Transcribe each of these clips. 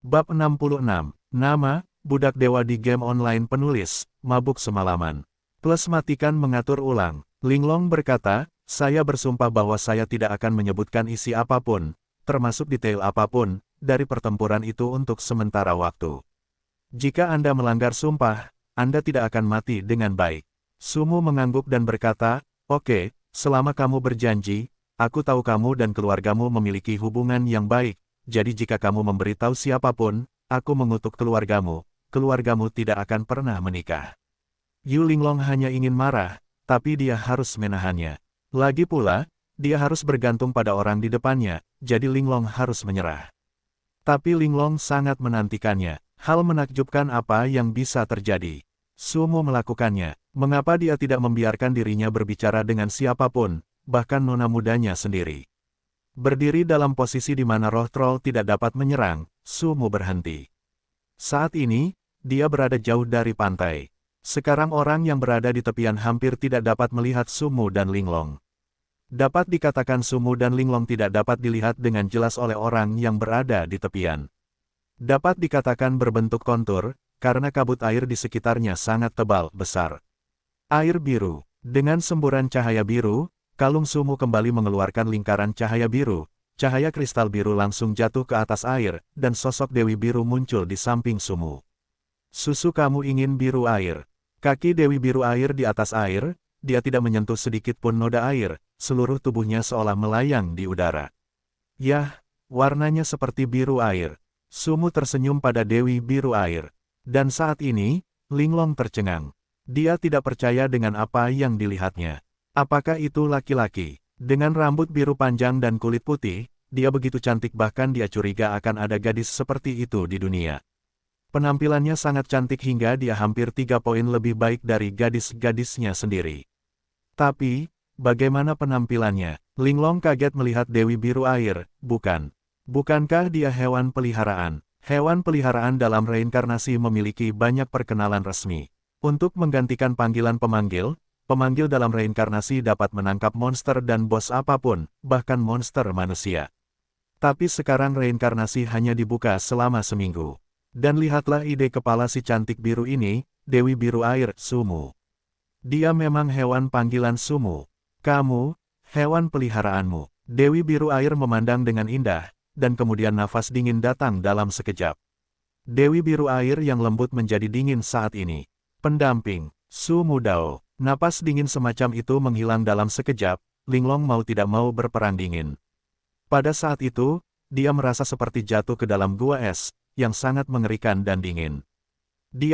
Bab 66. Nama, budak dewa di game online penulis, mabuk semalaman. Plus matikan mengatur ulang. Linglong berkata, saya bersumpah bahwa saya tidak akan menyebutkan isi apapun, termasuk detail apapun, dari pertempuran itu untuk sementara waktu. Jika Anda melanggar sumpah, Anda tidak akan mati dengan baik. Sumu mengangguk dan berkata, oke, selama kamu berjanji, aku tahu kamu dan keluargamu memiliki hubungan yang baik. Jadi jika kamu memberitahu siapapun, aku mengutuk keluargamu tidak akan pernah menikah. Yu Linglong hanya ingin marah, tapi dia harus menahannya. Lagi pula, dia harus bergantung pada orang di depannya, jadi Linglong harus menyerah. Tapi Linglong sangat menantikannya. Hal menakjubkan apa yang bisa terjadi. Sumu melakukannya. Mengapa dia tidak membiarkan dirinya berbicara dengan siapapun, bahkan nona mudanya sendiri? Berdiri dalam posisi di mana roh troll tidak dapat menyerang, Sumu berhenti. Saat ini, dia berada jauh dari pantai. Sekarang orang yang berada di tepian hampir tidak dapat melihat Sumu dan Linglong. Dapat dikatakan Sumu dan Linglong tidak dapat dilihat dengan jelas oleh orang yang berada di tepian. Dapat dikatakan berbentuk kontur, karena kabut air di sekitarnya sangat tebal, besar. Air biru. Dengan semburan cahaya biru, kalung Sumu kembali mengeluarkan lingkaran cahaya biru. Cahaya kristal biru langsung jatuh ke atas air, dan sosok Dewi Biru muncul di samping Sumu. Susu kamu ingin biru air. Kaki Dewi Biru air di atas air, dia tidak menyentuh sedikit pun noda air, seluruh tubuhnya seolah melayang di udara. Yah, warnanya seperti biru air. Sumu tersenyum pada Dewi Biru air. Dan saat ini, Linglong tercengang. Dia tidak percaya dengan apa yang dilihatnya. Apakah itu laki-laki? Dengan rambut biru panjang dan kulit putih, dia begitu cantik bahkan dia curiga akan ada gadis seperti itu di dunia. Penampilannya sangat cantik hingga dia hampir 3 poin lebih baik dari gadis-gadisnya sendiri. Tapi, bagaimana penampilannya? Linglong kaget melihat Dewi Biru air, bukan. Bukankah dia hewan peliharaan? Hewan peliharaan dalam reinkarnasi memiliki banyak perkenalan resmi. Untuk menggantikan panggilan pemanggil, pemanggil dalam reinkarnasi dapat menangkap monster dan bos apapun, bahkan monster manusia. Tapi sekarang reinkarnasi hanya dibuka selama seminggu. Dan lihatlah ide kepala si cantik biru ini, Dewi Biru air, Sumu. Dia memang hewan panggilan Sumu. Kamu, hewan peliharaanmu. Dewi Biru air memandang dengan indah, dan kemudian nafas dingin datang dalam sekejap. Dewi Biru air yang lembut menjadi dingin saat ini. Pendamping, Sumu Dao. Napas dingin semacam itu menghilang dalam sekejap, Linglong mau tidak mau berperang dingin. Pada saat itu, dia merasa seperti jatuh ke dalam gua es, yang sangat mengerikan dan dingin.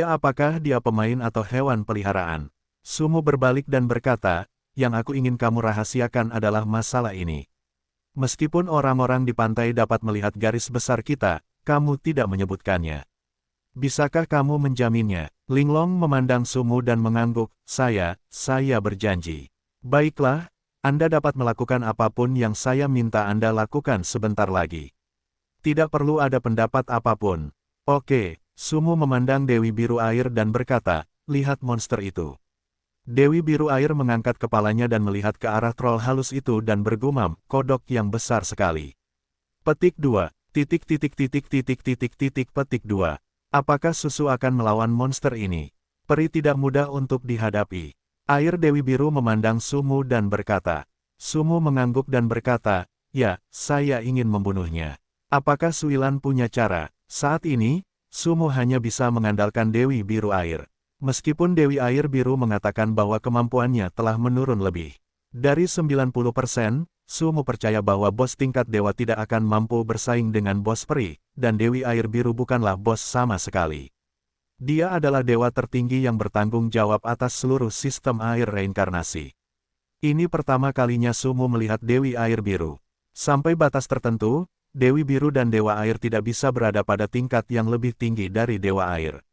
Apakah dia pemain atau hewan peliharaan? Sumu berbalik dan berkata, yang aku ingin kamu rahasiakan adalah masalah ini. Meskipun orang-orang di pantai dapat melihat garis besar kita, kamu tidak menyebutkannya. Bisakah kamu menjaminnya? Linglong memandang Sumu dan mengangguk, saya berjanji. Baiklah, Anda dapat melakukan apapun yang saya minta Anda lakukan sebentar lagi. Tidak perlu ada pendapat apapun. Oke, Sumu memandang Dewi Biru air dan berkata, lihat monster itu. Dewi Biru air mengangkat kepalanya dan melihat ke arah troll halus itu dan bergumam, kodok yang besar sekali. Petik 2, petik 2. Apakah susu akan melawan monster ini? Peri tidak mudah untuk dihadapi. Air Dewi Biru memandang Sumu dan berkata. Sumu mengangguk dan berkata, ya, saya ingin membunuhnya. Apakah Suilan punya cara? Saat ini, Sumu hanya bisa mengandalkan Dewi Biru air. Meskipun Dewi air biru mengatakan bahwa kemampuannya telah menurun lebih dari 90%, Sumu percaya bahwa bos tingkat dewa tidak akan mampu bersaing dengan bos peri, dan Dewi air biru bukanlah bos sama sekali. Dia adalah dewa tertinggi yang bertanggung jawab atas seluruh sistem air reinkarnasi. Ini pertama kalinya Sumu melihat Dewi air biru. Sampai batas tertentu, Dewi biru dan dewa air tidak bisa berada pada tingkat yang lebih tinggi dari dewa air.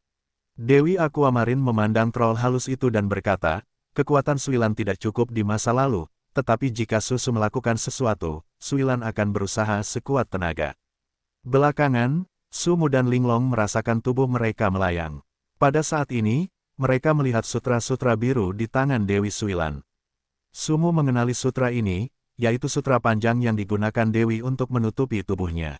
Dewi Aquamarin memandang troll halus itu dan berkata, kekuatan Suilan tidak cukup di masa lalu, tetapi jika Susu melakukan sesuatu, Suilan akan berusaha sekuat tenaga. Belakangan, Sumu dan Linglong merasakan tubuh mereka melayang. Pada saat ini, mereka melihat sutra-sutra biru di tangan Dewi Suilan. Sumu mengenali sutra ini, yaitu sutra panjang yang digunakan Dewi untuk menutupi tubuhnya.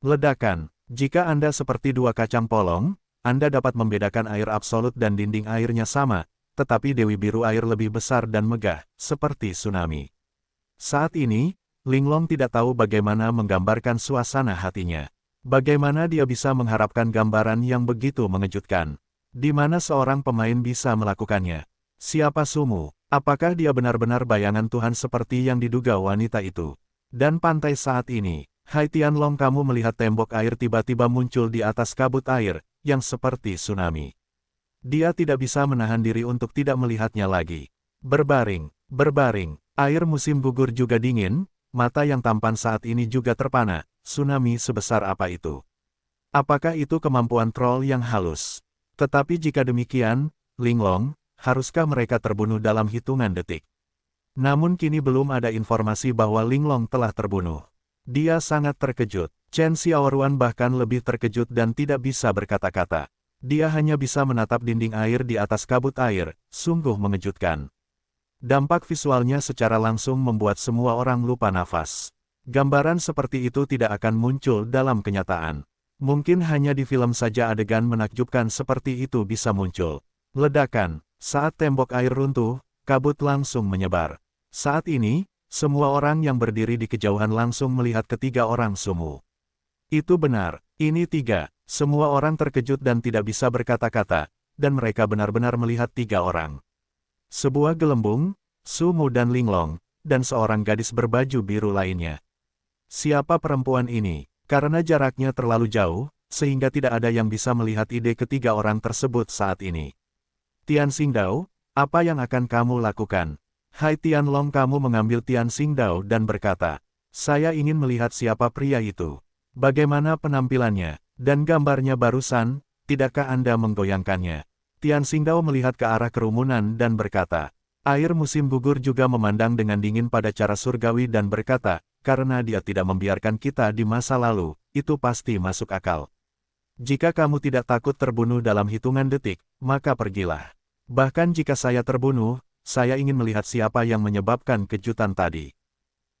Ledakan. Jika Anda seperti dua kacang polong, Anda dapat membedakan air absolut dan dinding airnya sama, tetapi Dewi Biru air lebih besar dan megah, seperti tsunami. Saat ini, Linglong tidak tahu bagaimana menggambarkan suasana hatinya. Bagaimana dia bisa mengharapkan gambaran yang begitu mengejutkan? Di mana seorang pemain bisa melakukannya? Siapa Sumu? Apakah dia benar-benar bayangan Tuhan seperti yang diduga wanita itu? Dan pantai saat ini, Hai Tianlong, kamu melihat tembok air tiba-tiba muncul di atas kabut air, yang seperti tsunami. Dia tidak bisa menahan diri untuk tidak melihatnya lagi. Berbaring, air musim gugur juga dingin, mata yang tampan saat ini juga terpana. Tsunami sebesar apa itu? Apakah itu kemampuan troll yang halus? Tetapi jika demikian, Linglong, haruskah mereka terbunuh dalam hitungan detik? Namun kini belum ada informasi bahwa Linglong telah terbunuh. Dia sangat terkejut. Chen Xiaoruan bahkan lebih terkejut dan tidak bisa berkata-kata. Dia hanya bisa menatap dinding air di atas kabut air, sungguh mengejutkan. Dampak visualnya secara langsung membuat semua orang lupa nafas. Gambaran seperti itu tidak akan muncul dalam kenyataan. Mungkin hanya di film saja adegan menakjubkan seperti itu bisa muncul. Ledakan. Saat tembok air runtuh, kabut langsung menyebar. Saat ini, semua orang yang berdiri di kejauhan langsung melihat ketiga orang Sumu. Itu benar, ini tiga. Semua orang terkejut dan tidak bisa berkata-kata, dan mereka benar-benar melihat tiga orang. Sebuah gelembung, Sumu dan Linglong, dan seorang gadis berbaju biru lainnya. Siapa perempuan ini? Karena jaraknya terlalu jauh, sehingga tidak ada yang bisa melihat ide ketiga orang tersebut saat ini. Tian Xingdao, apa yang akan kamu lakukan? Hai Tianlong, kamu mengambil Tian Xingdao dan berkata, saya ingin melihat siapa pria itu. Bagaimana penampilannya, dan gambarnya barusan, tidakkah Anda menggoyangkannya? Tian Xingdao melihat ke arah kerumunan dan berkata, air musim gugur juga memandang dengan dingin pada cara surgawi dan berkata, karena dia tidak membiarkan kita di masa lalu, itu pasti masuk akal. Jika kamu tidak takut terbunuh dalam hitungan detik, maka pergilah. Bahkan jika saya terbunuh, saya ingin melihat siapa yang menyebabkan kejutan tadi.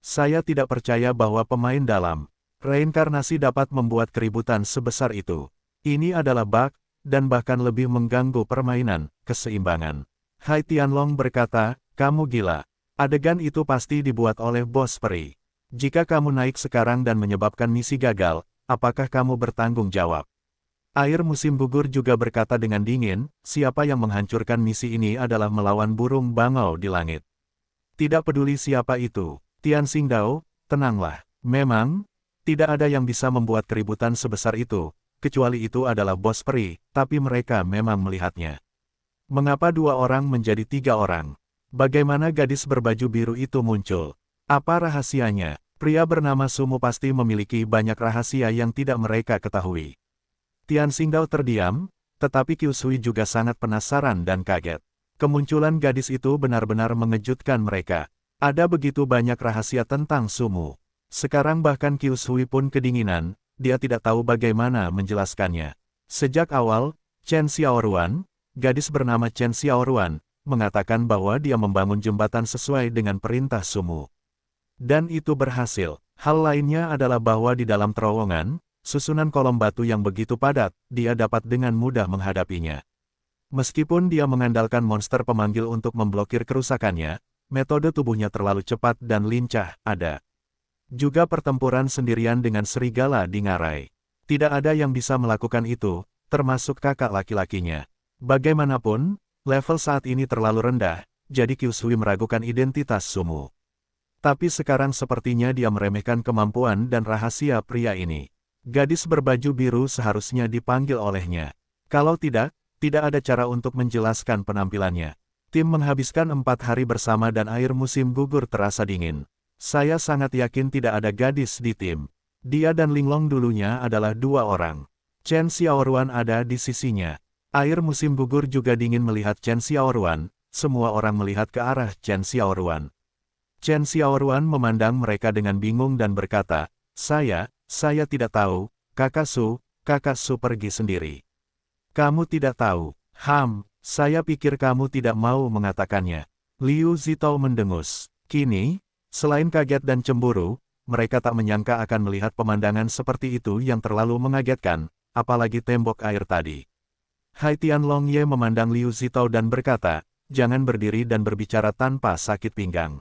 Saya tidak percaya bahwa pemain dalam reinkarnasi dapat membuat keributan sebesar itu. Ini adalah bug, dan bahkan lebih mengganggu permainan, keseimbangan. Hai Tianlong berkata, kamu gila. Adegan itu pasti dibuat oleh bos peri. Jika kamu naik sekarang dan menyebabkan misi gagal, apakah kamu bertanggung jawab? Air musim gugur juga berkata dengan dingin, siapa yang menghancurkan misi ini adalah melawan burung bangau di langit. Tidak peduli siapa itu, Tian Xingdao, tenanglah. Memang, tidak ada yang bisa membuat keributan sebesar itu, kecuali itu adalah bos peri, tapi mereka memang melihatnya. Mengapa dua orang menjadi tiga orang? Bagaimana gadis berbaju biru itu muncul? Apa rahasianya? Pria bernama Sumu pasti memiliki banyak rahasia yang tidak mereka ketahui. Tian Xingdao terdiam, tetapi Qiu Shui juga sangat penasaran dan kaget. Kemunculan gadis itu benar-benar mengejutkan mereka. Ada begitu banyak rahasia tentang Sumu. Sekarang bahkan Qiu Shui pun kedinginan, dia tidak tahu bagaimana menjelaskannya. Sejak awal, Chen Xiaoruan, gadis bernama Chen Xiaoruan, mengatakan bahwa dia membangun jembatan sesuai dengan perintah Sumu. Dan itu berhasil. Hal lainnya adalah bahwa di dalam terowongan, susunan kolom batu yang begitu padat, dia dapat dengan mudah menghadapinya. Meskipun dia mengandalkan monster pemanggil untuk memblokir kerusakannya, metode tubuhnya terlalu cepat dan lincah, ada. Juga pertempuran sendirian dengan serigala di ngarai. Tidak ada yang bisa melakukan itu, termasuk kakak laki-lakinya. Bagaimanapun, level saat ini terlalu rendah, jadi Qiu Shui meragukan identitas Sumu. Tapi sekarang sepertinya dia meremehkan kemampuan dan rahasia pria ini. Gadis berbaju biru seharusnya dipanggil olehnya. Kalau tidak, tidak ada cara untuk menjelaskan penampilannya. Tim menghabiskan 4 hari bersama dan air musim gugur terasa dingin. Saya sangat yakin tidak ada gadis di tim. Dia dan Linglong dulunya adalah dua orang. Chen Xiaoruan ada di sisinya. Air musim gugur juga dingin melihat Chen Xiaoruan, semua orang melihat ke arah Chen Xiaoruan. Chen Xiaoruan memandang mereka dengan bingung dan berkata, saya tidak tahu, kakak Su pergi sendiri. Kamu tidak tahu, saya pikir kamu tidak mau mengatakannya. Liu Zitao mendengus. Kini, selain kaget dan cemburu, mereka tak menyangka akan melihat pemandangan seperti itu yang terlalu mengagetkan, apalagi tembok air tadi. Hai Tianlong Ye memandang Liu Zitao dan berkata, jangan berdiri dan berbicara tanpa sakit pinggang.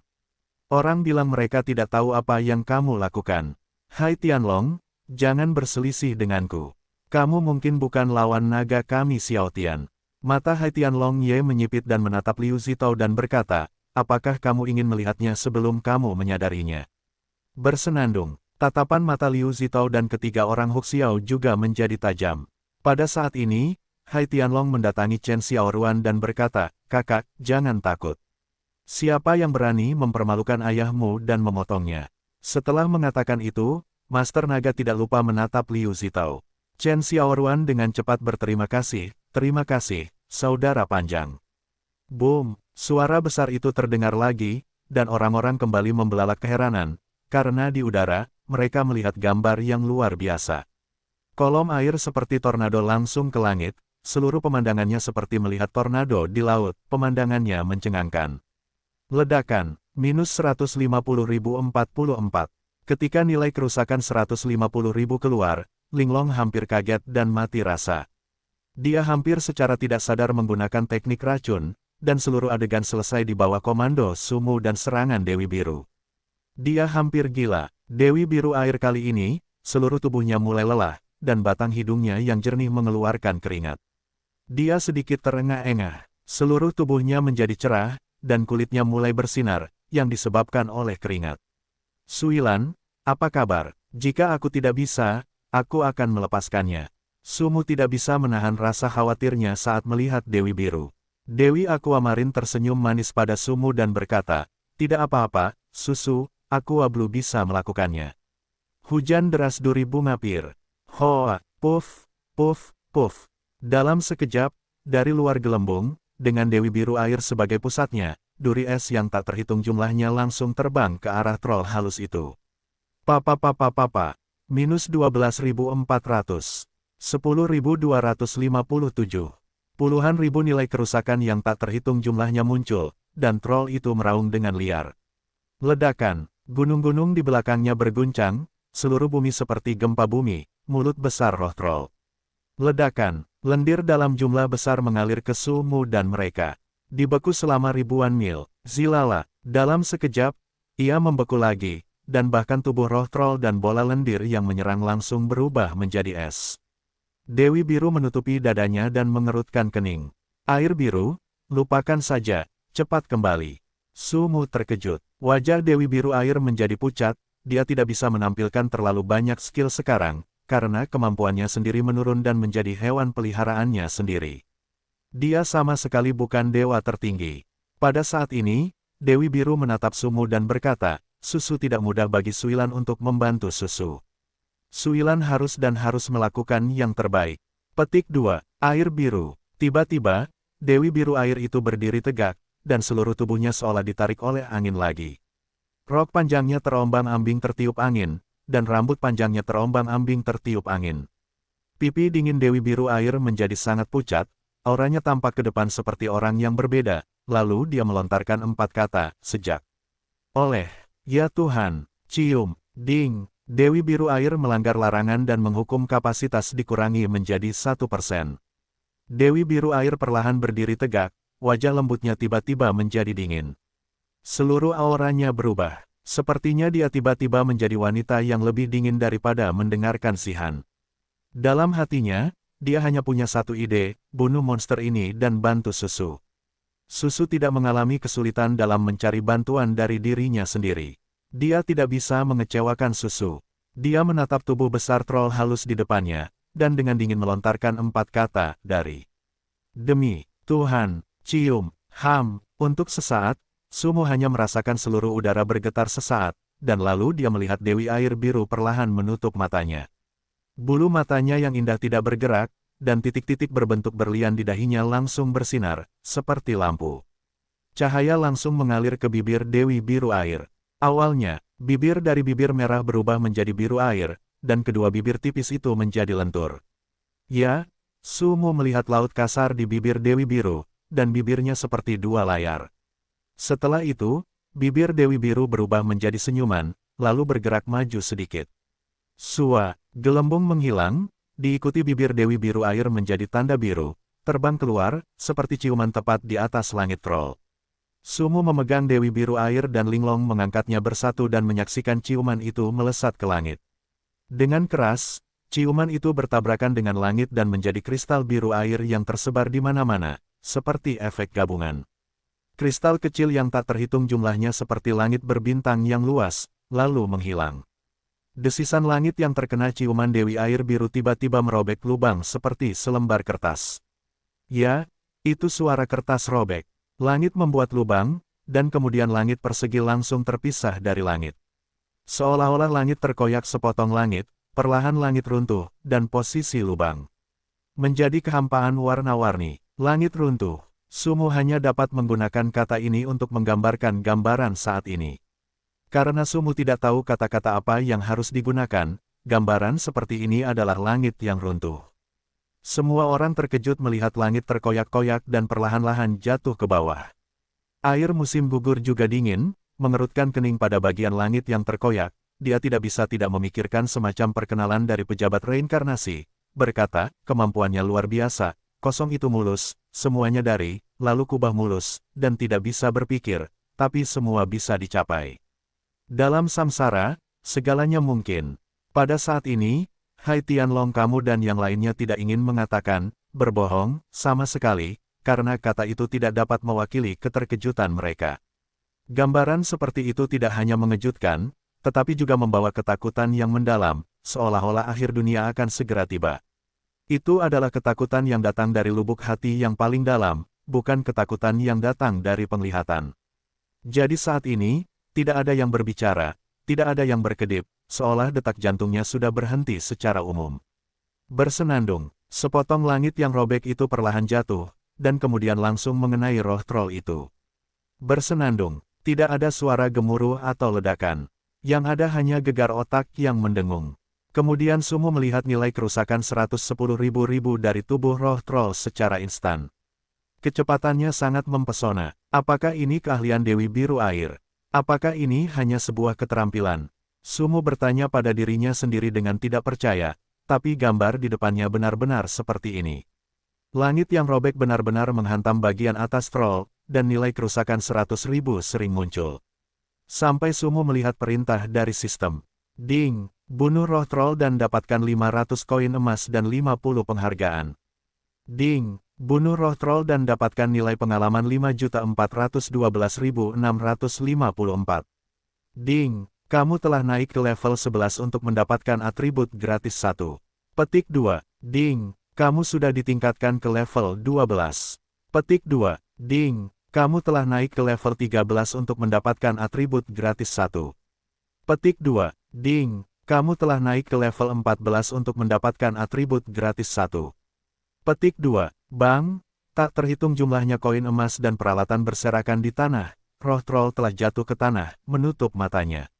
Orang bilang mereka tidak tahu apa yang kamu lakukan. Hai Tianlong, jangan berselisih denganku. Kamu mungkin bukan lawan naga kami Xiao Tian. Mata Hai Tianlong Ye menyipit dan menatap Liu Zitao dan berkata, apakah kamu ingin melihatnya sebelum kamu menyadarinya? Bersenandung, tatapan mata Liu Zitao dan ketiga orang Huxiao juga menjadi tajam. Pada saat ini, Hai Tianlong mendatangi Chen Xiaoruan dan berkata, kakak, jangan takut. Siapa yang berani mempermalukan ayahmu dan memotongnya? Setelah mengatakan itu, Master Naga tidak lupa menatap Liu Zitao. Chen Xiaoruan dengan cepat berterima kasih, saudara panjang. Boom, suara besar itu terdengar lagi, dan orang-orang kembali membelalak keheranan, karena di udara, mereka melihat gambar yang luar biasa. Kolom air seperti tornado langsung ke langit, seluruh pemandangannya seperti melihat tornado di laut, pemandangannya mencengangkan. Ledakan, minus 150.044. Ketika nilai kerusakan 150.000 keluar, Linglong hampir kaget dan mati rasa. Dia hampir secara tidak sadar menggunakan teknik racun, dan seluruh adegan selesai di bawah komando Sumu dan serangan Dewi Biru. Dia hampir gila. Dewi Biru air kali ini, seluruh tubuhnya mulai lelah, dan batang hidungnya yang jernih mengeluarkan keringat. Dia sedikit terengah-engah. Seluruh tubuhnya menjadi cerah, dan kulitnya mulai bersinar, yang disebabkan oleh keringat. Suilan, apa kabar? Jika aku tidak bisa, aku akan melepaskannya. Sumu tidak bisa menahan rasa khawatirnya saat melihat Dewi Biru. Dewi Aquamarine tersenyum manis pada Sumu dan berkata, tidak apa-apa, Susu, Aquablu bisa melakukannya. Hujan deras duri bunga pir. Hoa, puff, puff, puff. Dalam sekejap, dari luar gelembung, dengan Dewi Biru air sebagai pusatnya, duri es yang tak terhitung jumlahnya langsung terbang ke arah troll halus itu. Papa. Minus 12.400. 10.257. Puluhan ribu nilai kerusakan yang tak terhitung jumlahnya muncul, dan troll itu meraung dengan liar. Ledakan, gunung-gunung di belakangnya berguncang, seluruh bumi seperti gempa bumi, mulut besar roh troll. Ledakan, lendir dalam jumlah besar mengalir ke Sumu dan mereka. Dibeku selama ribuan mil, zilala, dalam sekejap, ia membeku lagi, dan bahkan tubuh roh troll dan bola lendir yang menyerang langsung berubah menjadi es. Dewi Biru menutupi dadanya dan mengerutkan kening. Air biru, lupakan saja, cepat kembali. Sumu terkejut. Wajah Dewi Biru air menjadi pucat, dia tidak bisa menampilkan terlalu banyak skill sekarang, karena kemampuannya sendiri menurun dan menjadi hewan peliharaannya sendiri. Dia sama sekali bukan dewa tertinggi. Pada saat ini, Dewi Biru menatap Sumu dan berkata, Susu tidak mudah bagi Suilan untuk membantu Susu. Suilan harus melakukan yang terbaik. Petik 2. Air biru. Tiba-tiba, Dewi Biru air itu berdiri tegak, dan seluruh tubuhnya seolah ditarik oleh angin lagi. Rok panjangnya terombang-ambing tertiup angin, dan rambut panjangnya terombang-ambing tertiup angin. Pipi dingin Dewi Biru air menjadi sangat pucat, auranya tampak ke depan seperti orang yang berbeda, lalu dia melontarkan 4 kata, sejak. Oleh. Ya Tuhan, cium, ding, Dewi Biru air melanggar larangan dan menghukum kapasitas dikurangi menjadi 1%. Dewi Biru air perlahan berdiri tegak, wajah lembutnya tiba-tiba menjadi dingin. Seluruh auranya berubah, sepertinya dia tiba-tiba menjadi wanita yang lebih dingin daripada mendengarkan Sihan. Dalam hatinya, dia hanya punya satu ide, bunuh monster ini dan bantu Susu. Susu tidak mengalami kesulitan dalam mencari bantuan dari dirinya sendiri. Dia tidak bisa mengecewakan Susu. Dia menatap tubuh besar troll halus di depannya, dan dengan dingin melontarkan 4 kata, dari. Demi Tuhan, cium, ham, untuk sesaat, Sumu hanya merasakan seluruh udara bergetar sesaat, dan lalu dia melihat Dewi air biru perlahan menutup matanya. Bulu matanya yang indah tidak bergerak, dan titik-titik berbentuk berlian di dahinya langsung bersinar, seperti lampu. Cahaya langsung mengalir ke bibir Dewi Biru air. Awalnya, bibir dari bibir merah berubah menjadi biru air, dan kedua bibir tipis itu menjadi lentur. Ya, Sumu melihat laut kasar di bibir Dewi Biru, dan bibirnya seperti 2 layar. Setelah itu, bibir Dewi Biru berubah menjadi senyuman, lalu bergerak maju sedikit. Sua, gelembung menghilang, diikuti bibir Dewi Biru Air menjadi tanda biru, terbang keluar, seperti ciuman tepat di atas langit troll. Sumu memegang Dewi Biru Air dan Linglong mengangkatnya bersatu dan menyaksikan ciuman itu melesat ke langit. Dengan keras, ciuman itu bertabrakan dengan langit dan menjadi kristal biru air yang tersebar di mana-mana, seperti efek gabungan. Kristal kecil yang tak terhitung jumlahnya seperti langit berbintang yang luas, lalu menghilang. Desisan langit yang terkena ciuman Dewi Air Biru tiba-tiba merobek lubang seperti selembar kertas. Ya, itu suara kertas robek. Langit membuat lubang, dan kemudian langit persegi langsung terpisah dari langit. Seolah-olah langit terkoyak sepotong langit, perlahan langit runtuh, dan posisi lubang menjadi kehampaan warna-warni. Langit runtuh. Sumu hanya dapat menggunakan kata ini untuk menggambarkan gambaran saat ini. Karena Sumu tidak tahu kata-kata apa yang harus digunakan, gambaran seperti ini adalah langit yang runtuh. Semua orang terkejut melihat langit terkoyak-koyak dan perlahan-lahan jatuh ke bawah. Air musim gugur juga dingin, mengerutkan kening pada bagian langit yang terkoyak. Dia tidak bisa tidak memikirkan semacam perkenalan dari pejabat reinkarnasi. Berkata, kemampuannya luar biasa, kosong itu mulus, semuanya dari, lalu kubah mulus, dan tidak bisa berpikir, tapi semua bisa dicapai. Dalam samsara, segalanya mungkin. Pada saat ini, Hai Tianlong kamu dan yang lainnya tidak ingin mengatakan, berbohong, sama sekali, karena kata itu tidak dapat mewakili keterkejutan mereka. Gambaran seperti itu tidak hanya mengejutkan, tetapi juga membawa ketakutan yang mendalam, seolah-olah akhir dunia akan segera tiba. Itu adalah ketakutan yang datang dari lubuk hati yang paling dalam, bukan ketakutan yang datang dari penglihatan. Jadi saat ini, tidak ada yang berbicara, tidak ada yang berkedip, seolah detak jantungnya sudah berhenti secara umum. Bersenandung, sepotong langit yang robek itu perlahan jatuh, dan kemudian langsung mengenai roh troll itu. Bersenandung, tidak ada suara gemuruh atau ledakan. Yang ada hanya gegar otak yang mendengung. Kemudian Sumu melihat nilai kerusakan 110.000 dari tubuh roh troll secara instan. Kecepatannya sangat mempesona. Apakah ini keahlian Dewi Biru Air? Apakah ini hanya sebuah keterampilan? Sumu bertanya pada dirinya sendiri dengan tidak percaya, tapi gambar di depannya benar-benar seperti ini. Langit yang robek benar-benar menghantam bagian atas troll, dan nilai kerusakan 100.000 sering muncul. Sampai Sumu melihat perintah dari sistem. Ding, bunuh roh troll dan dapatkan 500 koin emas dan 50 penghargaan. Ding, bunuh roh troll dan dapatkan nilai pengalaman 5.412.654. Ding, kamu telah naik ke level 11 untuk mendapatkan atribut gratis 1. Petik 2. Ding, kamu sudah ditingkatkan ke level 12. Petik 2. Ding, kamu telah naik ke level 13 untuk mendapatkan atribut gratis 1. Petik 2. Ding, kamu telah naik ke level 14 untuk mendapatkan atribut gratis 1. Petik 2. Bang, tak terhitung jumlahnya koin emas dan peralatan berserakan di tanah, roh troll telah jatuh ke tanah, menutup matanya.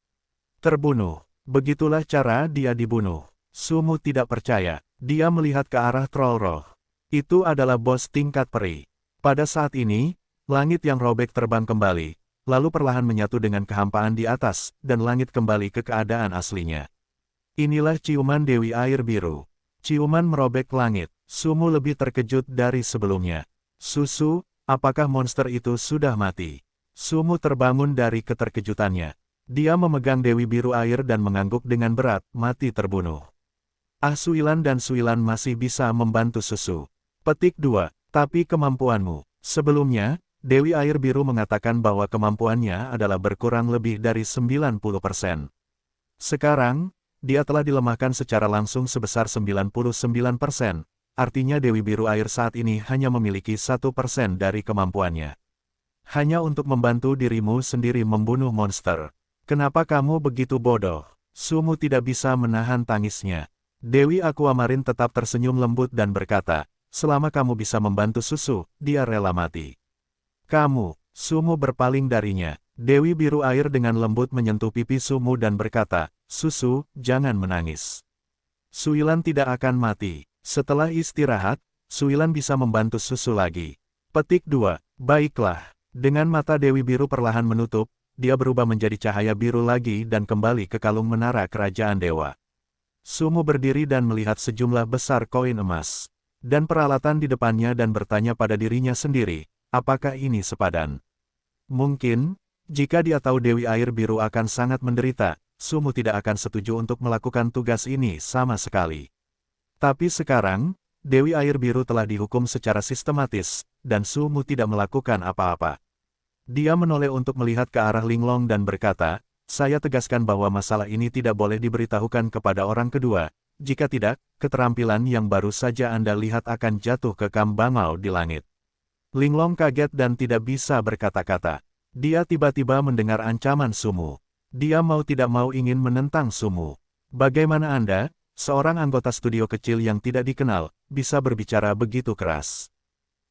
Terbunuh. Begitulah cara dia dibunuh. Sumu tidak percaya. Dia melihat ke arah troll roh. Itu adalah bos tingkat peri. Pada saat ini, langit yang robek terbang kembali, lalu perlahan menyatu dengan kehampaan di atas, dan langit kembali ke keadaan aslinya. Inilah ciuman Dewi Air Biru. Ciuman merobek langit. Sumu lebih terkejut dari sebelumnya. Susu, apakah monster itu sudah mati? Sumu terbangun dari keterkejutannya. Dia memegang Dewi Biru Air dan mengangguk dengan berat, mati terbunuh. Suilan dan Suilan masih bisa membantu Susu. Petik 2. Tapi kemampuanmu. Sebelumnya, Dewi Air Biru mengatakan bahwa kemampuannya adalah berkurang lebih dari 90%. Sekarang, dia telah dilemahkan secara langsung sebesar 99%. Artinya Dewi Biru Air saat ini hanya memiliki 1% dari kemampuannya. Hanya untuk membantu dirimu sendiri membunuh monster. Kenapa kamu begitu bodoh? Sumu tidak bisa menahan tangisnya. Dewi Aquamarine tetap tersenyum lembut dan berkata, selama kamu bisa membantu Susu, dia rela mati. Kamu, Sumu berpaling darinya. Dewi Biru Air dengan lembut menyentuh pipi Sumu dan berkata, Susu, jangan menangis. Suilan tidak akan mati. Setelah istirahat, Suilan bisa membantu Susu lagi. Petik 2. Baiklah. Dengan mata Dewi Biru perlahan menutup, dia berubah menjadi cahaya biru lagi dan kembali ke kalung menara kerajaan dewa. Sumu berdiri dan melihat sejumlah besar koin emas dan peralatan di depannya dan bertanya pada dirinya sendiri, apakah ini sepadan? Mungkin, jika dia tahu Dewi Air Biru akan sangat menderita, Sumu tidak akan setuju untuk melakukan tugas ini sama sekali. Tapi sekarang, Dewi Air Biru telah dihukum secara sistematis, dan Sumu tidak melakukan apa-apa. Dia menoleh untuk melihat ke arah Linglong dan berkata, saya tegaskan bahwa masalah ini tidak boleh diberitahukan kepada orang kedua, jika tidak, keterampilan yang baru saja Anda lihat akan jatuh ke Kambangau di langit. Linglong kaget dan tidak bisa berkata-kata. Dia tiba-tiba mendengar ancaman Sumu. Dia mau tidak mau ingin menentang Sumu. Bagaimana Anda, seorang anggota studio kecil yang tidak dikenal, bisa berbicara begitu keras?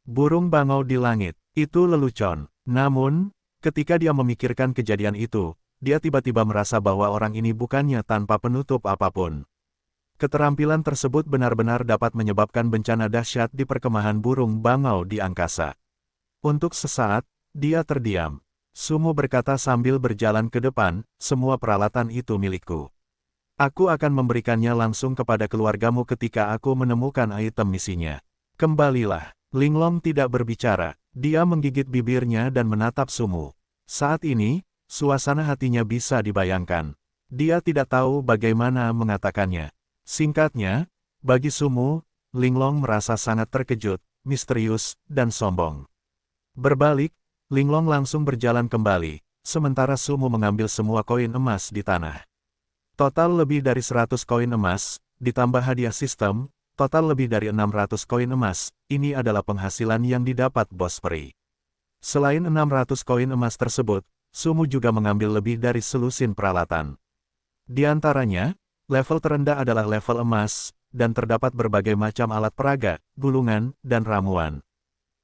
Burung bangau di langit, itu lelucon. Namun, ketika dia memikirkan kejadian itu, dia tiba-tiba merasa bahwa orang ini bukannya tanpa penutup apapun. Keterampilan tersebut benar-benar dapat menyebabkan bencana dahsyat di perkemahan burung bangau di angkasa. Untuk sesaat, dia terdiam. Sumu berkata sambil berjalan ke depan, semua peralatan itu milikku. Aku akan memberikannya langsung kepada keluargamu ketika aku menemukan item misinya. Kembalilah. Linglong tidak berbicara. Dia menggigit bibirnya dan menatap Sumu. Saat ini, suasana hatinya bisa dibayangkan. Dia tidak tahu bagaimana mengatakannya. Singkatnya, bagi Sumu, Linglong merasa sangat terkejut, misterius, dan sombong. Berbalik, Linglong langsung berjalan kembali, sementara Sumu mengambil semua koin emas di tanah. Total lebih dari 100 koin emas, ditambah hadiah sistem, total lebih dari 600 koin emas, ini adalah penghasilan yang didapat bos peri. Selain 600 koin emas tersebut, Sumu juga mengambil lebih dari selusin peralatan. Di antaranya, level terendah adalah level emas, dan terdapat berbagai macam alat peraga, gulungan, dan ramuan.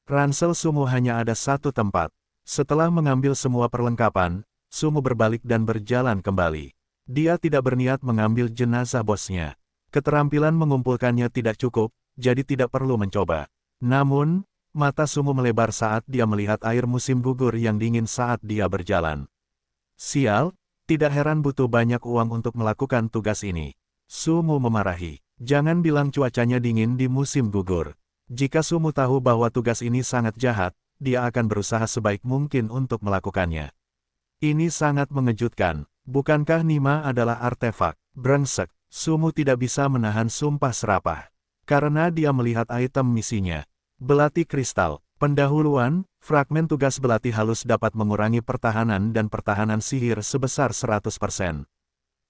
Ransel Sumu hanya ada satu tempat. Setelah mengambil semua perlengkapan, Sumu berbalik dan berjalan kembali. Dia tidak berniat mengambil jenazah bosnya. Keterampilan mengumpulkannya tidak cukup, jadi tidak perlu mencoba. Namun, mata Sumu melebar saat dia melihat air musim gugur yang dingin saat dia berjalan. Sial, tidak heran butuh banyak uang untuk melakukan tugas ini. Sumu memarahi. Jangan bilang cuacanya dingin di musim gugur. Jika Sumu tahu bahwa tugas ini sangat jahat, dia akan berusaha sebaik mungkin untuk melakukannya. Ini sangat mengejutkan. Bukankah Nima adalah artefak? Brengsek. Sumu tidak bisa menahan sumpah serapah. Karena dia melihat item misinya. Belati kristal. Pendahuluan, fragmen tugas belati halus dapat mengurangi pertahanan dan pertahanan sihir sebesar 100%.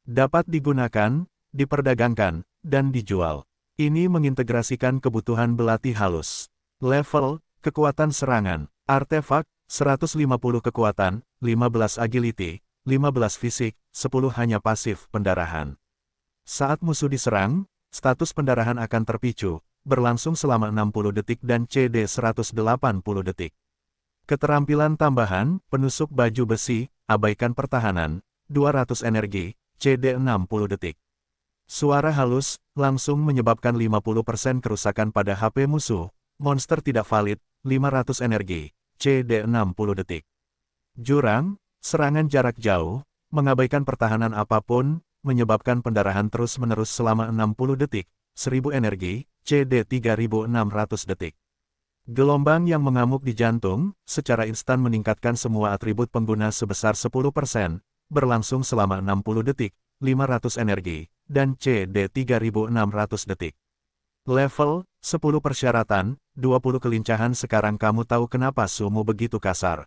Dapat digunakan, diperdagangkan, dan dijual. Ini mengintegrasikan kebutuhan belati halus. Level, kekuatan serangan, artefak, 150 kekuatan, 15 agility, 15 fisik, 10 hanya pasif pendarahan. Saat musuh diserang, status pendarahan akan terpicu, berlangsung selama 60 detik dan CD 180 detik. Keterampilan tambahan, penusuk baju besi, abaikan pertahanan, 200 energi, CD 60 detik. Suara halus, langsung menyebabkan 50% kerusakan pada HP musuh, monster tidak valid, 500 energi, CD 60 detik. Jurang, serangan jarak jauh, mengabaikan pertahanan apapun, menyebabkan pendarahan terus-menerus selama 60 detik, 1000 energi, CD 3600 detik. Gelombang yang mengamuk di jantung, secara instan meningkatkan semua atribut pengguna sebesar 10%, berlangsung selama 60 detik, 500 energi, dan CD 3600 detik. Level, 10 persyaratan, 20 kelincahan. Sekarang kamu tahu kenapa Sumu begitu kasar.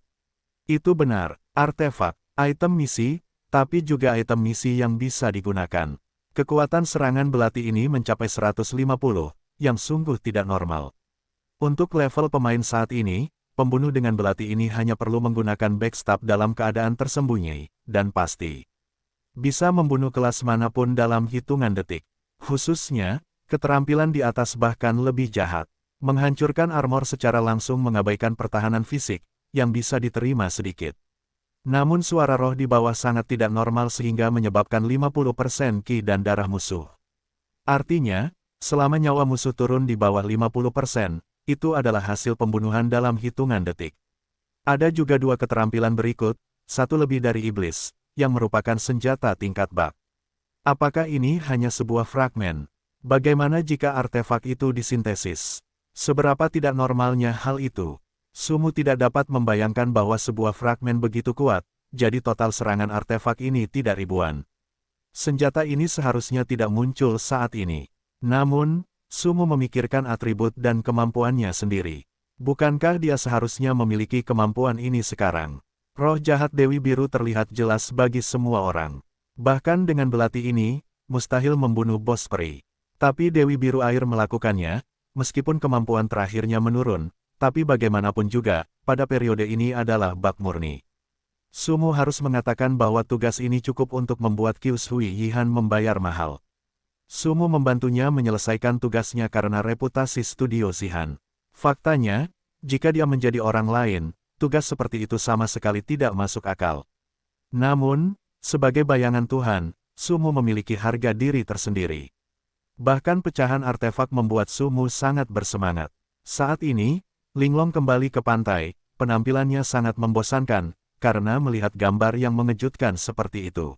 Itu benar, artefak, item misi, tapi juga item misi yang bisa digunakan. Kekuatan serangan belati ini mencapai 150, yang sungguh tidak normal. Untuk level pemain saat ini, pembunuh dengan belati ini hanya perlu menggunakan backstab dalam keadaan tersembunyi, dan pasti bisa membunuh kelas manapun dalam hitungan detik. Khususnya, keterampilan di atas bahkan lebih jahat. Menghancurkan armor secara langsung mengabaikan pertahanan fisik, yang bisa diterima sedikit. Namun suara roh di bawah sangat tidak normal sehingga menyebabkan 50% ki dan darah musuh. Artinya, selama nyawa musuh turun di bawah 50%, itu adalah hasil pembunuhan dalam hitungan detik. Ada juga dua keterampilan berikut, satu lebih dari iblis, yang merupakan senjata tingkat bak. Apakah ini hanya sebuah fragmen? Bagaimana jika artefak itu disintesis? Seberapa tidak normalnya hal itu? Sumu tidak dapat membayangkan bahwa sebuah fragmen begitu kuat, jadi total serangan artefak ini tidak ribuan. Senjata ini seharusnya tidak muncul saat ini. Namun, Sumu memikirkan atribut dan kemampuannya sendiri. Bukankah dia seharusnya memiliki kemampuan ini sekarang? Roh jahat Dewi Biru terlihat jelas bagi semua orang. Bahkan dengan belati ini, mustahil membunuh bos peri. Tapi Dewi Biru Air melakukannya, meskipun kemampuan terakhirnya menurun, tapi bagaimanapun juga, pada periode ini adalah bak murni. Sumu harus mengatakan bahwa tugas ini cukup untuk membuat Qiu Shui Yihan membayar mahal. Sumu membantunya menyelesaikan tugasnya karena reputasi studio Zihan. Faktanya, jika dia menjadi orang lain, tugas seperti itu sama sekali tidak masuk akal. Namun, sebagai bayangan Tuhan, Sumu memiliki harga diri tersendiri. Bahkan pecahan artefak membuat Sumu sangat bersemangat. Saat ini, Linglong kembali ke pantai, penampilannya sangat membosankan, karena melihat gambar yang mengejutkan seperti itu.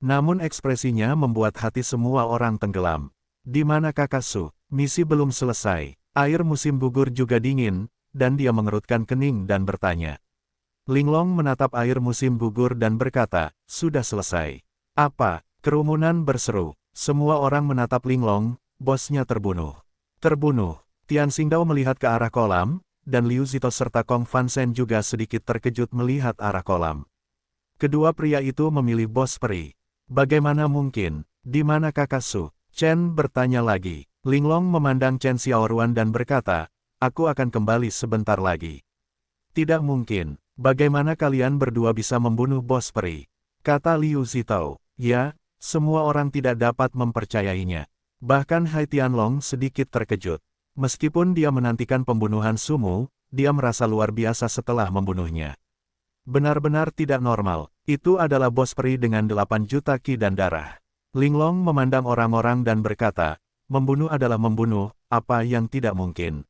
Namun ekspresinya membuat hati semua orang tenggelam. Di mana Kakak Su? Misi belum selesai. Air musim gugur juga dingin, dan dia mengerutkan kening dan bertanya. Linglong menatap air musim gugur dan berkata, sudah selesai. Apa? Kerumunan berseru. Semua orang menatap Linglong, bosnya terbunuh. Terbunuh. Tian Xingdao melihat ke arah kolam, dan Liu Zito serta Kong Fan Sen juga sedikit terkejut melihat arah kolam. Kedua pria itu memilih bos peri. Bagaimana mungkin? Di mana Kakak Su? Chen bertanya lagi. Linglong memandang Chen Xiaoruan dan berkata, aku akan kembali sebentar lagi. Tidak mungkin. Bagaimana kalian berdua bisa membunuh bos peri? Kata Liu Zito. Ya, semua orang tidak dapat mempercayainya. Bahkan Hai Tianlong sedikit terkejut. Meskipun dia menantikan pembunuhan Sumu, dia merasa luar biasa setelah membunuhnya. Benar-benar tidak normal. Itu adalah bos peri dengan 8 juta ki dan darah. Linglong memandang orang-orang dan berkata, membunuh adalah membunuh, apa yang tidak mungkin.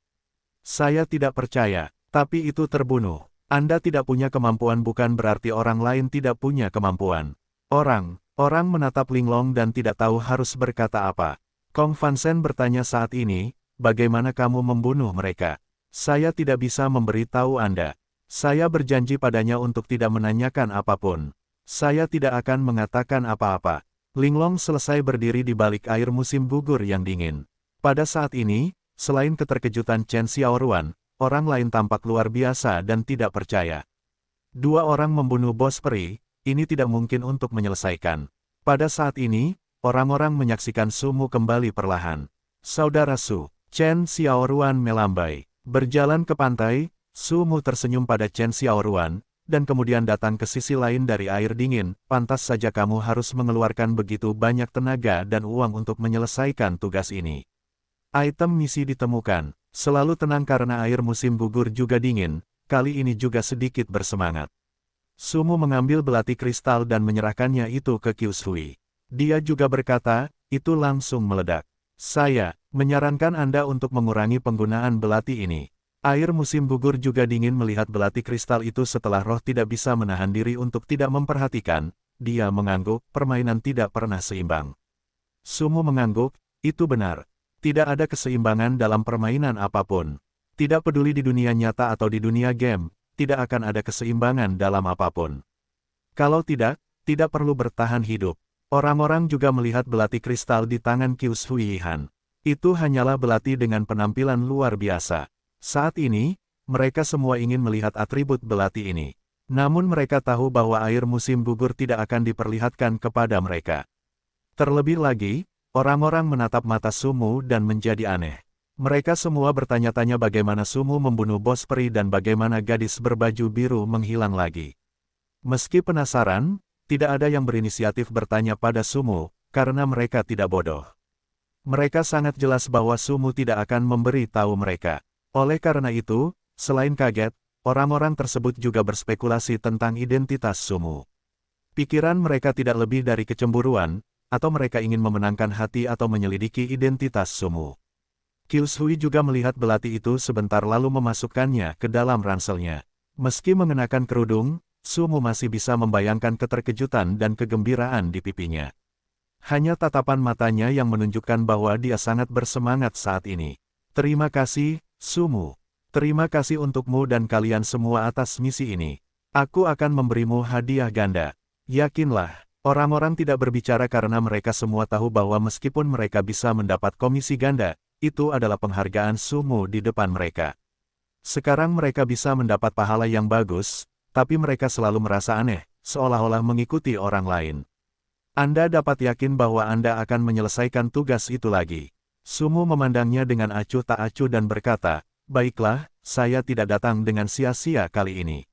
Saya tidak percaya, tapi itu terbunuh. Anda tidak punya kemampuan bukan berarti orang lain tidak punya kemampuan. Orang menatap Linglong dan tidak tahu harus berkata apa. Kong Fan Sen bertanya saat ini, bagaimana kamu membunuh mereka? Saya tidak bisa memberitahu Anda. Saya berjanji padanya untuk tidak menanyakan apapun. Saya tidak akan mengatakan apa-apa. Linglong selesai berdiri di balik air musim gugur yang dingin. Pada saat ini, selain keterkejutan Chen Xiaoruan, orang lain tampak luar biasa dan tidak percaya. Dua orang membunuh bos peri, ini tidak mungkin untuk menyelesaikan. Pada saat ini, orang-orang menyaksikan Sumu kembali perlahan. Saudara Su, Chen Xiaoruan melambai. Berjalan ke pantai, Sumu tersenyum pada Chen Xiaoruan, dan kemudian datang ke sisi lain dari air dingin. Pantas saja kamu harus mengeluarkan begitu banyak tenaga dan uang untuk menyelesaikan tugas ini. Item misi ditemukan. Selalu tenang karena air musim gugur juga dingin, kali ini juga sedikit bersemangat. Sumu mengambil belati kristal dan menyerahkannya itu ke Qiu Shui. Dia juga berkata, itu langsung meledak. Saya menyarankan Anda untuk mengurangi penggunaan belati ini. Air musim gugur juga dingin melihat belati kristal itu setelah roh tidak bisa menahan diri untuk tidak memperhatikan. Dia mengangguk, permainan tidak pernah seimbang. Sumu mengangguk, itu benar. Tidak ada keseimbangan dalam permainan apapun. Tidak peduli di dunia nyata atau di dunia game, tidak akan ada keseimbangan dalam apapun. Kalau tidak perlu bertahan hidup. Orang-orang juga melihat belati kristal di tangan Qiu Shui Yihan. Itu hanyalah belati dengan penampilan luar biasa. Saat ini, mereka semua ingin melihat atribut belati ini. Namun mereka tahu bahwa air musim gugur tidak akan diperlihatkan kepada mereka. Terlebih lagi, orang-orang menatap mata Sumu dan menjadi aneh. Mereka semua bertanya-tanya bagaimana Sumu membunuh bos peri dan bagaimana gadis berbaju biru menghilang lagi. Meski penasaran, tidak ada yang berinisiatif bertanya pada Sumu, karena mereka tidak bodoh. Mereka sangat jelas bahwa Sumu tidak akan memberi tahu mereka. Oleh karena itu, selain kaget, orang-orang tersebut juga berspekulasi tentang identitas Sumu. Pikiran mereka tidak lebih dari kecemburuan, atau mereka ingin memenangkan hati atau menyelidiki identitas Sumu. Qiu Shui juga melihat belati itu sebentar lalu memasukkannya ke dalam ranselnya. Meski mengenakan kerudung, Sumu masih bisa membayangkan keterkejutan dan kegembiraan di pipinya. Hanya tatapan matanya yang menunjukkan bahwa dia sangat bersemangat saat ini. Terima kasih, Sumu. Terima kasih untukmu dan kalian semua atas misi ini. Aku akan memberimu hadiah ganda. Yakinlah, orang-orang tidak berbicara karena mereka semua tahu bahwa meskipun mereka bisa mendapat komisi ganda, itu adalah penghargaan Sumu di depan mereka. Sekarang mereka bisa mendapat pahala yang bagus, tapi mereka selalu merasa aneh, seolah-olah mengikuti orang lain. Anda dapat yakin bahwa Anda akan menyelesaikan tugas itu lagi. Sumu memandangnya dengan acuh tak acuh dan berkata, baiklah, saya tidak datang dengan sia-sia kali ini.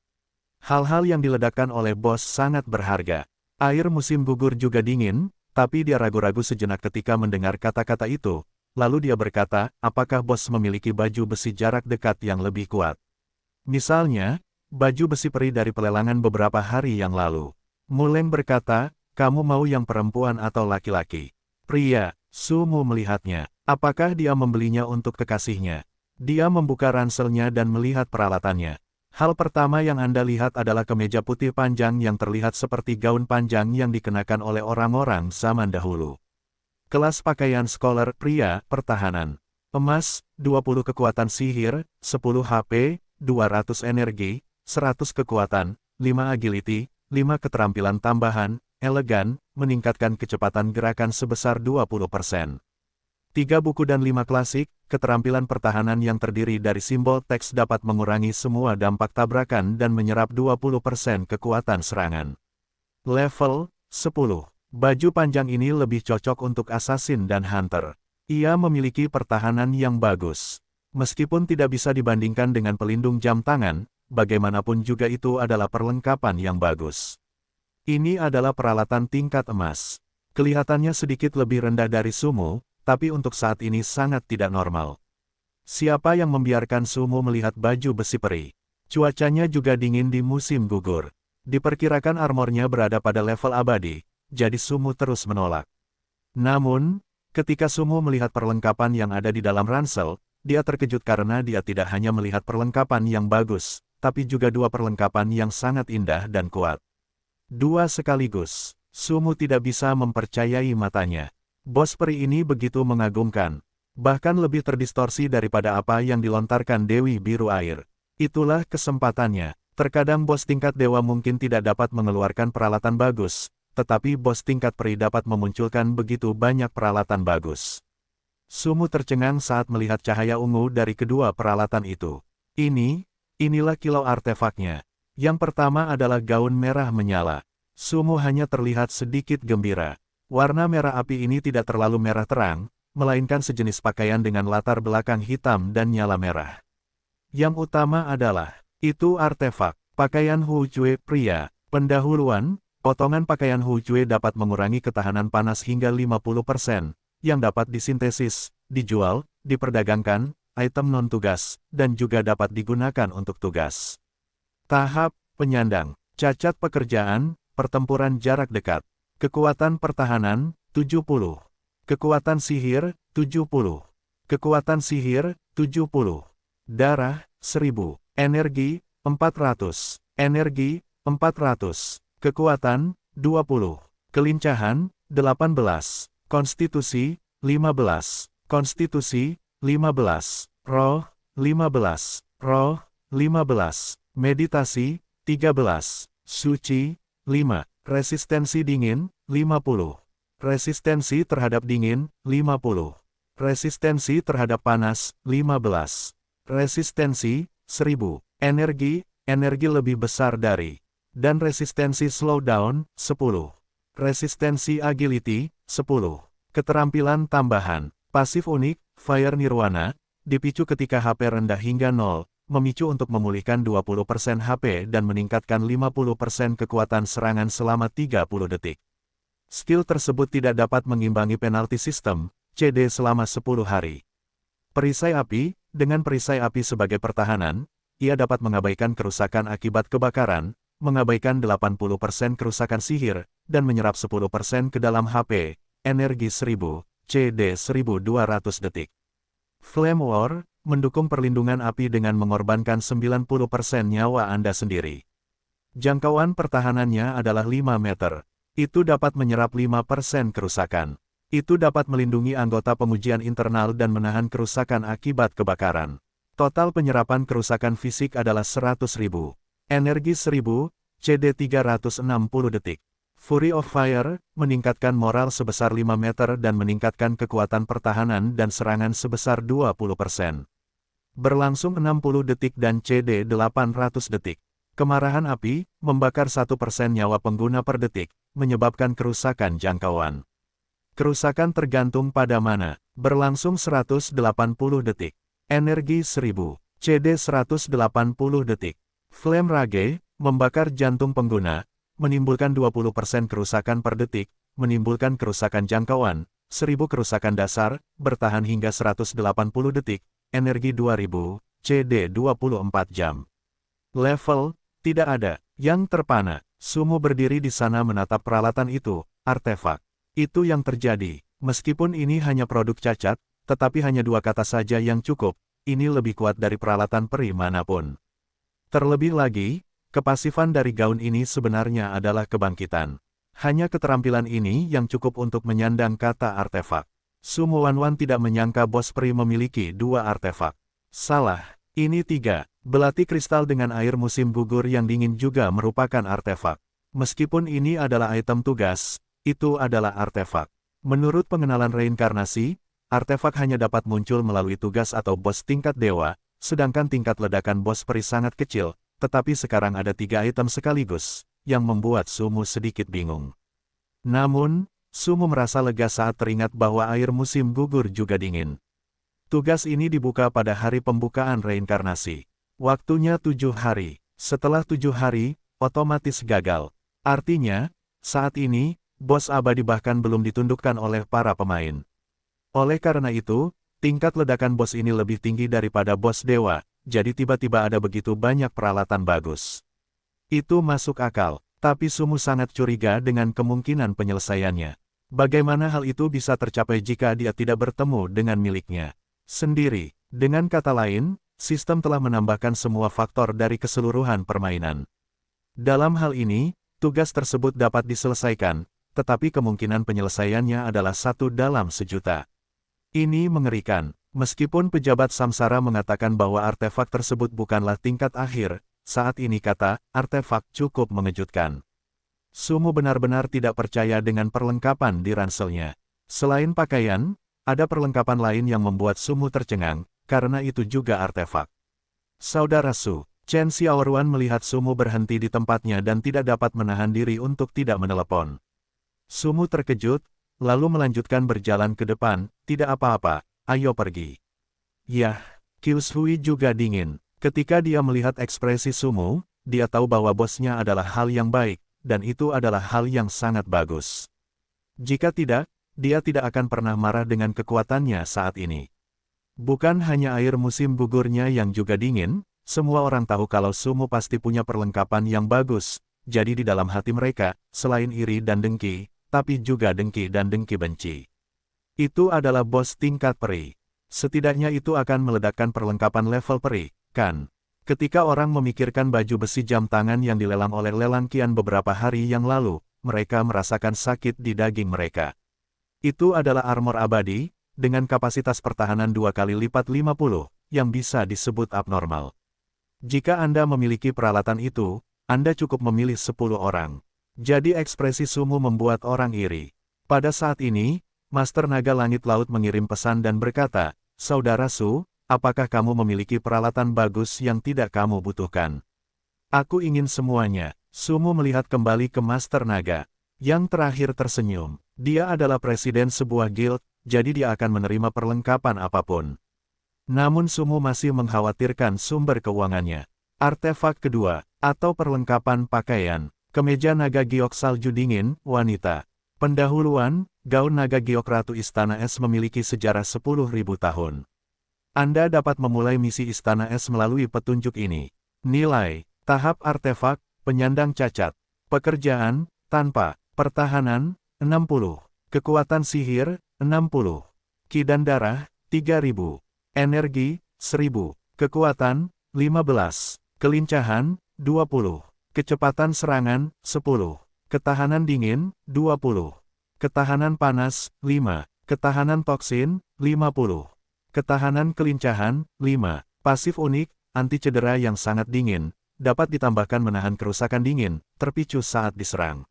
Hal-hal yang diledakkan oleh bos sangat berharga. Air musim gugur juga dingin, tapi dia ragu-ragu sejenak ketika mendengar kata-kata itu. Lalu dia berkata, apakah bos memiliki baju besi jarak dekat yang lebih kuat? Misalnya, baju besi peri dari pelelangan beberapa hari yang lalu. Muleng berkata, kamu mau yang perempuan atau laki-laki? Pria, Sumu melihatnya. Apakah dia membelinya untuk kekasihnya? Dia membuka ranselnya dan melihat peralatannya. Hal pertama yang Anda lihat adalah kemeja putih panjang yang terlihat seperti gaun panjang yang dikenakan oleh orang-orang zaman dahulu. Kelas pakaian scholar pria, pertahanan. Emas, 20 kekuatan sihir, 10 HP, 200 energi, 100 kekuatan, 5 agility, 5 keterampilan tambahan, elegan, meningkatkan kecepatan gerakan sebesar 20%. 3 buku dan 5 klasik, keterampilan pertahanan yang terdiri dari simbol teks dapat mengurangi semua dampak tabrakan dan menyerap 20% kekuatan serangan. Level 10. Baju panjang ini lebih cocok untuk assassin dan hunter. Ia memiliki pertahanan yang bagus. Meskipun tidak bisa dibandingkan dengan pelindung jam tangan, bagaimanapun juga itu adalah perlengkapan yang bagus. Ini adalah peralatan tingkat emas. Kelihatannya sedikit lebih rendah dari Sumu, tapi untuk saat ini sangat tidak normal. Siapa yang membiarkan Sumu melihat baju besi peri? Cuacanya juga dingin di musim gugur. Diperkirakan armornya berada pada level abadi, jadi Sumu terus menolak. Namun, ketika Sumu melihat perlengkapan yang ada di dalam ransel, dia terkejut karena dia tidak hanya melihat perlengkapan yang bagus, tapi juga 2 perlengkapan yang sangat indah dan kuat. 2 sekaligus. Sumu tidak bisa mempercayai matanya. Bos peri ini begitu mengagumkan. Bahkan lebih terdistorsi daripada apa yang dilontarkan Dewi Biru Air. Itulah kesempatannya. Terkadang bos tingkat dewa mungkin tidak dapat mengeluarkan peralatan bagus, tetapi bos tingkat peri dapat memunculkan begitu banyak peralatan bagus. Sumu tercengang saat melihat cahaya ungu dari kedua peralatan itu. Inilah kilau artefaknya. Yang pertama adalah gaun merah menyala. Sumu hanya terlihat sedikit gembira. Warna merah api ini tidak terlalu merah terang, melainkan sejenis pakaian dengan latar belakang hitam dan nyala merah. Yang utama adalah, itu artefak, pakaian Hujue pria, pendahuluan, potongan pakaian Hujue dapat mengurangi ketahanan panas hingga 50%, yang dapat disintesis, dijual, diperdagangkan, item non-tugas, dan juga dapat digunakan untuk tugas. Tahap penyandang, cacat pekerjaan, pertempuran jarak dekat, kekuatan pertahanan, 70, kekuatan sihir, 70, kekuatan sihir, 70, darah, 1000, energi, 400, energi, 400, kekuatan, 20, kelincahan, 18, konstitusi, 15, konstitusi, 15, roh, 15, roh, 15, meditasi, 13, suci, 5, resistensi dingin, 50, resistensi terhadap dingin, 50, resistensi terhadap panas, 15, resistensi, 1000, energi lebih besar dari, dan resistensi slowdown, 10, resistensi agility, 10, keterampilan tambahan, pasif unik, Fire Nirwana, dipicu ketika HP rendah hingga 0, memicu untuk memulihkan 20% HP dan meningkatkan 50% kekuatan serangan selama 30 detik. Skill tersebut tidak dapat mengimbangi penalti sistem, CD selama 10 hari. Perisai api, dengan perisai api sebagai pertahanan, ia dapat mengabaikan kerusakan akibat kebakaran, mengabaikan 80% kerusakan sihir, dan menyerap 10% ke dalam HP, energi 1000, CD 1200 detik. Flame War, mendukung perlindungan api dengan mengorbankan 90% nyawa Anda sendiri. Jangkauan pertahanannya adalah 5 meter. Itu dapat menyerap 5% kerusakan. Itu dapat melindungi anggota pengujian internal dan menahan kerusakan akibat kebakaran. Total penyerapan kerusakan fisik adalah 100.000. Energi 1000, CD 360 detik. Fury of Fire, meningkatkan moral sebesar 5 meter dan meningkatkan kekuatan pertahanan dan serangan sebesar 20%. Berlangsung 60 detik dan CD 800 detik. Kemarahan api, membakar 1% nyawa pengguna per detik, menyebabkan kerusakan jangkauan. Kerusakan tergantung pada mana, berlangsung 180 detik. Energi 1000, CD 180 detik. Flame Rage, membakar jantung pengguna, menimbulkan 20% kerusakan per detik, menimbulkan kerusakan jangkauan, 1000 kerusakan dasar, bertahan hingga 180 detik, energi 2000, CD 24 jam. Level, tidak ada, yang terpana. Sumo berdiri di sana menatap peralatan itu, artefak. Itu yang terjadi, meskipun ini hanya produk cacat, tetapi hanya 2 kata saja yang cukup, ini lebih kuat dari peralatan peri manapun. Terlebih lagi, kepasifan dari gaun ini sebenarnya adalah kebangkitan. Hanya keterampilan ini yang cukup untuk menyandang kata artefak. Sumo Wanwan tidak menyangka bos peri memiliki 2 artefak. Salah, ini 3. Belati kristal dengan air musim gugur yang dingin juga merupakan artefak. Meskipun ini adalah item tugas, itu adalah artefak. Menurut pengenalan reinkarnasi, artefak hanya dapat muncul melalui tugas atau bos tingkat dewa, sedangkan tingkat ledakan bos peri sangat kecil, tetapi sekarang ada 3 item sekaligus, yang membuat Sumo sedikit bingung. Namun, Sumo merasa lega saat teringat bahwa air musim gugur juga dingin. Tugas ini dibuka pada hari pembukaan reinkarnasi. Waktunya 7 hari. Setelah 7 hari, otomatis gagal. Artinya, saat ini, bos abadi bahkan belum ditundukkan oleh para pemain. Oleh karena itu, tingkat ledakan bos ini lebih tinggi daripada bos dewa, jadi tiba-tiba ada begitu banyak peralatan bagus. Itu masuk akal, tapi Sumo sangat curiga dengan kemungkinan penyelesaiannya. Bagaimana hal itu bisa tercapai jika dia tidak bertemu dengan miliknya sendiri? Dengan kata lain, sistem telah menambahkan semua faktor dari keseluruhan permainan. Dalam hal ini, tugas tersebut dapat diselesaikan, tetapi kemungkinan penyelesaiannya adalah 1 dalam sejuta. Ini mengerikan. Meskipun pejabat samsara mengatakan bahwa artefak tersebut bukanlah tingkat akhir, saat ini kata artefak cukup mengejutkan. Sumo benar-benar tidak percaya dengan perlengkapan di ranselnya. Selain pakaian, ada perlengkapan lain yang membuat Sumo tercengang, karena itu juga artefak. Saudara Su, Chen Xiaoruan melihat Sumo berhenti di tempatnya dan tidak dapat menahan diri untuk tidak menelepon. Sumo terkejut, lalu melanjutkan berjalan ke depan, tidak apa-apa, ayo pergi. Yah, Kyushui juga dingin. Ketika dia melihat ekspresi Sumo, dia tahu bahwa bosnya adalah hal yang baik, dan itu adalah hal yang sangat bagus. Jika tidak, dia tidak akan pernah marah dengan kekuatannya saat ini. Bukan hanya air musim gugurnya yang juga dingin, semua orang tahu kalau Sumo pasti punya perlengkapan yang bagus, jadi di dalam hati mereka, selain iri dan dengki, tapi juga dengki dan dengki benci. Itu adalah bos tingkat peri. Setidaknya itu akan meledakkan perlengkapan level peri, kan? Ketika orang memikirkan baju besi jam tangan yang dilelang oleh lelang Qian beberapa hari yang lalu, mereka merasakan sakit di daging mereka. Itu adalah armor abadi, dengan kapasitas pertahanan 2 kali lipat 50, yang bisa disebut abnormal. Jika Anda memiliki peralatan itu, Anda cukup memilih 10 orang. Jadi ekspresi Sumo membuat orang iri. Pada saat ini, Master Naga Langit Laut mengirim pesan dan berkata, Saudara Su, apakah kamu memiliki peralatan bagus yang tidak kamu butuhkan? Aku ingin semuanya. Sumo melihat kembali ke Master Naga. Yang terakhir tersenyum. Dia adalah presiden sebuah guild, jadi dia akan menerima perlengkapan apapun. Namun Sumo masih mengkhawatirkan sumber keuangannya. Artefak kedua, atau perlengkapan pakaian. Kemeja naga giok salju dingin, wanita. Pendahuluan, gaun naga giok Ratu Istana Es memiliki sejarah 10.000 tahun. Anda dapat memulai misi Istana Es melalui petunjuk ini. Nilai, tahap artefak, penyandang cacat. Pekerjaan, tanpa. Pertahanan, 60. Kekuatan sihir, 60. Ki dan darah, 3000. Energi, 1000. Kekuatan, 15. Kelincahan, 20. Kecepatan serangan, 10. Ketahanan dingin, 20. Ketahanan panas, 5. Ketahanan toksin, 50. Ketahanan kelincahan, 5. Pasif unik, anti cedera yang sangat dingin, dapat ditambahkan menahan kerusakan dingin, terpicu saat diserang.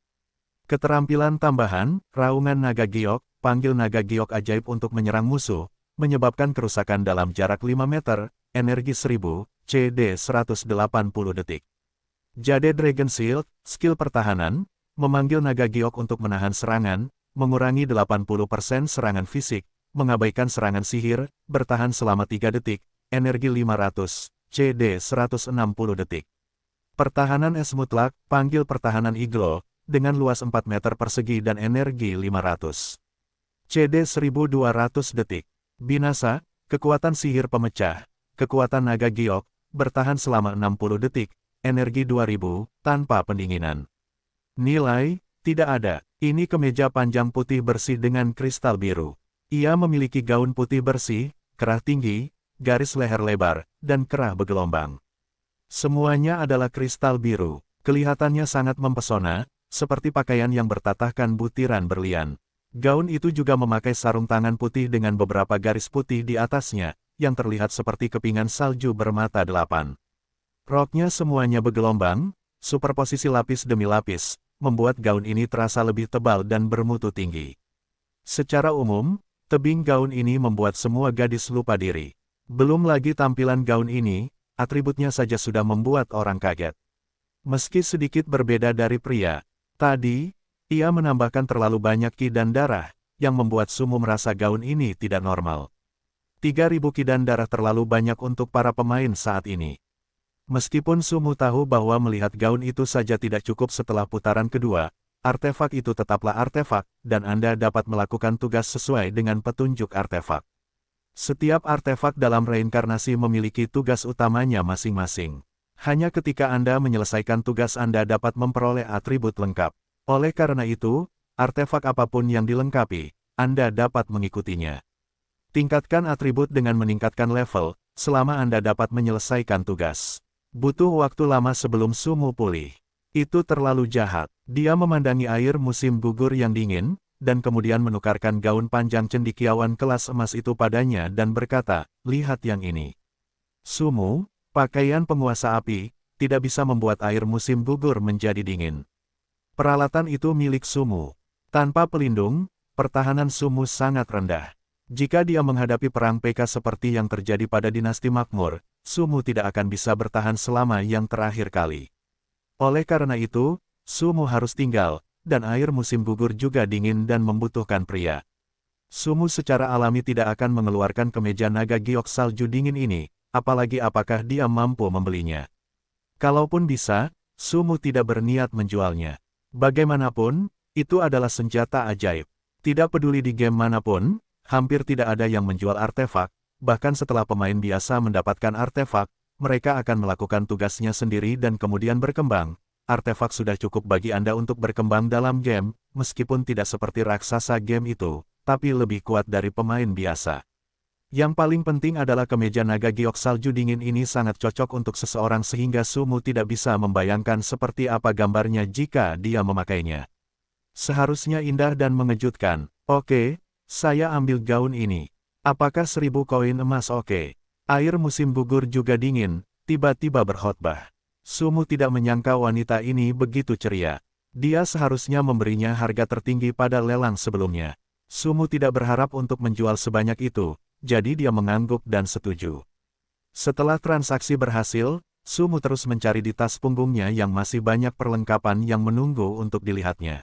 Keterampilan tambahan, raungan naga giok, panggil naga giok ajaib untuk menyerang musuh, menyebabkan kerusakan dalam jarak 5 meter, energi 1000, CD 180 detik. Jade Dragon Shield, skill pertahanan, memanggil naga giok untuk menahan serangan, mengurangi 80% serangan fisik, mengabaikan serangan sihir, bertahan selama 3 detik, energi 500, CD 160 detik. Pertahanan es mutlak, panggil pertahanan iglo, dengan luas 4 meter persegi dan energi 500. CD 1200 detik. Binasa, kekuatan sihir pemecah, kekuatan naga giok, bertahan selama 60 detik, energi 2000, tanpa pendinginan. Nilai, tidak ada. Ini kemeja panjang putih bersih dengan kristal biru. Ia memiliki gaun putih bersih, kerah tinggi, garis leher lebar, dan kerah bergelombang. Semuanya adalah kristal biru. Kelihatannya sangat mempesona, seperti pakaian yang bertatahkan butiran berlian. Gaun itu juga memakai sarung tangan putih dengan beberapa garis putih di atasnya, yang terlihat seperti kepingan salju bermata 8. Roknya semuanya bergelombang, superposisi lapis demi lapis, membuat gaun ini terasa lebih tebal dan bermutu tinggi. Secara umum, tebing gaun ini membuat semua gadis lupa diri. Belum lagi tampilan gaun ini, atributnya saja sudah membuat orang kaget. Meski sedikit berbeda dari pria, tadi, ia menambahkan terlalu banyak ki dan darah, yang membuat Sumu merasa gaun ini tidak normal. 3000 ki dan darah terlalu banyak untuk para pemain saat ini. Meskipun Sumu tahu bahwa melihat gaun itu saja tidak cukup setelah putaran kedua, artefak itu tetaplah artefak, dan Anda dapat melakukan tugas sesuai dengan petunjuk artefak. Setiap artefak dalam reinkarnasi memiliki tugas utamanya masing-masing. Hanya ketika Anda menyelesaikan tugas Anda dapat memperoleh atribut lengkap. Oleh karena itu, artefak apapun yang dilengkapi, Anda dapat mengikutinya. Tingkatkan atribut dengan meningkatkan level, selama Anda dapat menyelesaikan tugas. Butuh waktu lama sebelum Sumu pulih. Itu terlalu jahat. Dia memandangi air musim gugur yang dingin, dan kemudian menukarkan gaun panjang cendekiawan kelas emas itu padanya dan berkata, lihat yang ini. Sumu, pakaian penguasa api, tidak bisa membuat air musim gugur menjadi dingin. Peralatan itu milik Sumu. Tanpa pelindung, pertahanan Sumu sangat rendah. Jika dia menghadapi perang PK seperti yang terjadi pada dinasti Makmur, Sumu tidak akan bisa bertahan selama yang terakhir kali. Oleh karena itu, Sumu harus tinggal, dan air musim gugur juga dingin dan membutuhkan pria. Sumu secara alami tidak akan mengeluarkan kemeja naga giok salju dingin ini, apalagi apakah dia mampu membelinya. Kalaupun bisa, Sumu tidak berniat menjualnya. Bagaimanapun, itu adalah senjata ajaib. Tidak peduli di game manapun, hampir tidak ada yang menjual artefak, bahkan setelah pemain biasa mendapatkan artefak, mereka akan melakukan tugasnya sendiri dan kemudian berkembang. Artefak sudah cukup bagi Anda untuk berkembang dalam game, meskipun tidak seperti raksasa game itu, tapi lebih kuat dari pemain biasa. Yang paling penting adalah kemeja naga giok salju dingin ini sangat cocok untuk seseorang sehingga Sumu tidak bisa membayangkan seperti apa gambarnya jika dia memakainya. Seharusnya indah dan mengejutkan. Oke, saya ambil gaun ini. Apakah 1000 koin emas oke? Air musim gugur juga dingin, tiba-tiba berkhotbah. Sumu tidak menyangka wanita ini begitu ceria. Dia seharusnya memberinya harga tertinggi pada lelang sebelumnya. Sumu tidak berharap untuk menjual sebanyak itu, jadi dia mengangguk dan setuju. Setelah transaksi berhasil, Sumu terus mencari di tas punggungnya yang masih banyak perlengkapan yang menunggu untuk dilihatnya.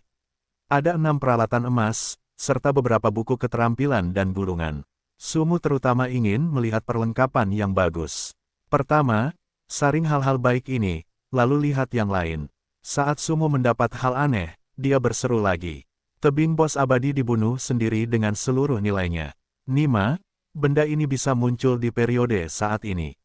Ada 6 peralatan emas, serta beberapa buku keterampilan dan gulungan. Sumu terutama ingin melihat perlengkapan yang bagus. Pertama, saring hal-hal baik ini, lalu lihat yang lain. Saat Sumu mendapat hal aneh, dia berseru lagi. Tebing bos abadi dibunuh sendiri dengan seluruh nilainya. Nima, benda ini bisa muncul di periode saat ini.